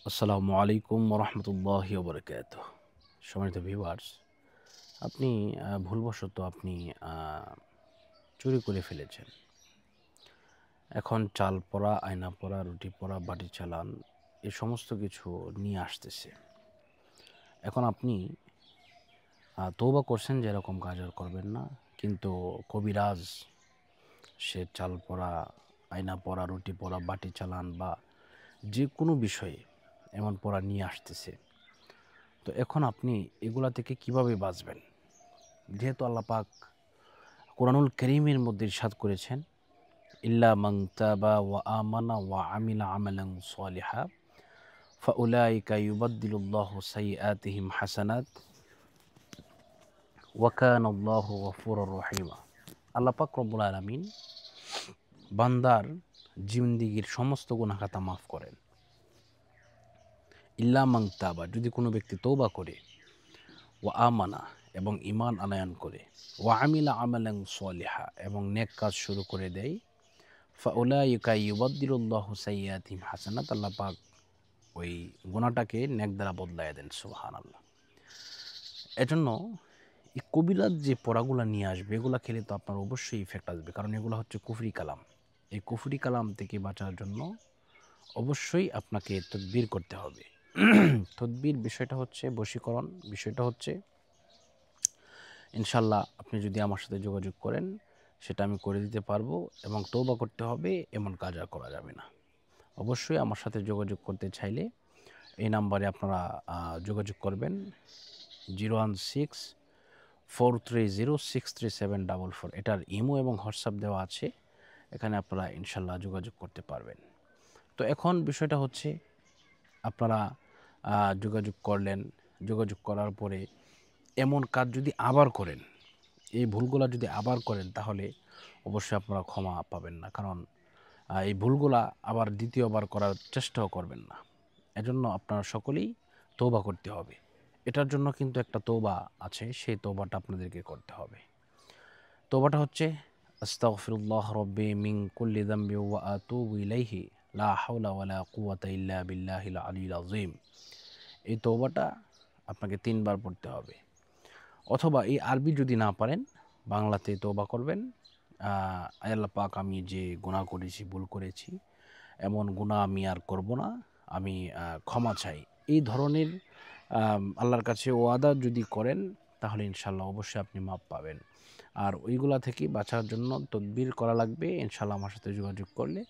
আসসালামু আলাইকুম ওরহমতুল্লাহি ওবরাকাতুহ। সম্মানিত ভিউয়ার্স, আপনি ভুলবশত চুরি করে ফেলেছেন। এখন চাল পড়া, আয়না পড়া, রুটি পড়া, বাটি চালান এই সমস্ত কিছু নিয়ে আসতেছে। এখন আপনি তওবা করছেন যে এরকম কাজ আর করবেন না, কিন্তু কবিরাজ সে চাল পড়া, আয়না পড়া, রুটি পড়া, বাটি চালান বা যে কোনো বিষয়ে এমন পড়া নিয়ে আসতেছে। তো এখন আপনি এগুলা থেকে কিভাবে বাঁচবেন? যেহেতু আল্লাহ পাক কোরআনুল কারীমের মধ্যে ইরশাদ করেছেন, ইল্লা মান তাবা ওয়া আমানা ওয়া আমিলা আমালান সালিহা ফাউলাইকা ইউবাদদিলুল্লাহু সাইয়্যাতিহিম হাসানাত ওয়া কানাল্লাহু গফুরুর রহিমা। আল্লাহ পাক রব্বুল আলামিন বান্দার জিন্দেগীর সমস্ত গুনাহ খাতা মাফ করেন। ইল্লা মান তাবা, যদি কোনো ব্যক্তি তওবা করে, ওয়া আমানা এবং ঈমান আনয়ন করে, ওয়া আমিলা আমালান সালিহা এবং নেক কাজ শুরু করে দেয়, ফাউলাইকা ইউবাদদিলুল্লাহু সাইয়্যাতিহিম হাসানাত, আল্লাহ পাক ওই গুনাহটাকে নেক দ্বারা বদলাইয়া দেন। সুবহানাল্লাহ। এজন্য এই কবিরাজ যে পড়াগুলা নিয়ে আসবে এগুলা খেলে তো আপনার অবশ্যই ইফেক্ট আসবে, কারণ এগুলো হচ্ছে কুফরি কালাম। এই কুফরি কালাম থেকে বাঁচার জন্য অবশ্যই আপনাকে তদবির করতে হবে। তদবির বিষয়টা হচ্ছে বশীকরণ, বিষয়টা হচ্ছে ইনশাল্লাহ আপনি যদি আমার সাথে যোগাযোগ করেন সেটা আমি করে দিতে পারবো, এবং তওবা করতে হবে, এমন কাজ আর করা যাবে না। অবশ্যই আমার সাথে যোগাযোগ করতে চাইলে এই নাম্বারে আপনারা যোগাযোগ করবেন, 016-430-63744। এটার ইমো এবং হোয়াটসঅ্যাপ দেওয়া আছে, এখানে আপনারা ইনশাল্লাহ যোগাযোগ করতে পারবেন। তো এখন বিষয়টা হচ্ছে আপনারা যোগাযোগ করলেন, যোগাযোগ করার পরে এমন কাজ যদি আবার করেন, এই ভুলগুলা যদি আবার করেন, তাহলে অবশ্যই আপনারা ক্ষমা পাবেন না, কারণ এই ভুলগুলা আবার দ্বিতীয়বার করার চেষ্টাও করবেন না। এজন্য আপনারা সকলেই তওবা করতে হবে। এটার জন্য কিন্তু একটা তওবা আছে, সেই তওবাটা আপনাদেরকে করতে হবে। তওবাটা হচ্ছে আস্তাগফিরুল্লাহ রব্বি মিন কুল্লি যামবি ওয়া আতুবু ইলাইহি লা হাওলা ওয়ালা কুওয়াতা ইল্লা বিল্লাহিল আলিয়্যিল আযীম। এই তওবাটা আপনাকে ৩ বার পড়তে হবে, অথবা এই আরবি যদি না পারেন বাংলাতে তওবা করবেন। আয় আল্লাহ পাক, আমি যে গুনাহ করেছি, ভুল করেছি, এমন গুনাহ আমি আর করব না, আমি ক্ষমা চাই। এই ধরনের আল্লাহর কাছে ওয়াদা যদি করেন, তাহলে ইনশাল্লাহ অবশ্যই আপনি মাপ পাবেন। আর ওইগুলা থেকে বাঁচার জন্য তদবির করা লাগবে, ইনশাল্লাহ আমার সাথে যোগাযোগ করলে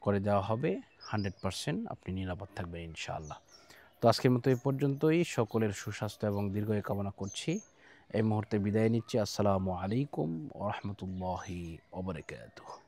করে দেওয়া হবে। 100% আপনি নিরাপদ থাকবেন ইনশাআল্লাহ। তো আজকের মতো এই পর্যন্তই। সকলের সুস্বাস্থ্য এবং দীর্ঘায়ু কামনা করছি। এই মুহূর্তে বিদায় নিচ্ছি। আসসালামু আলাইকুম ওয়া রাহমাতুল্লাহি ওয়া বারাকাতুহু।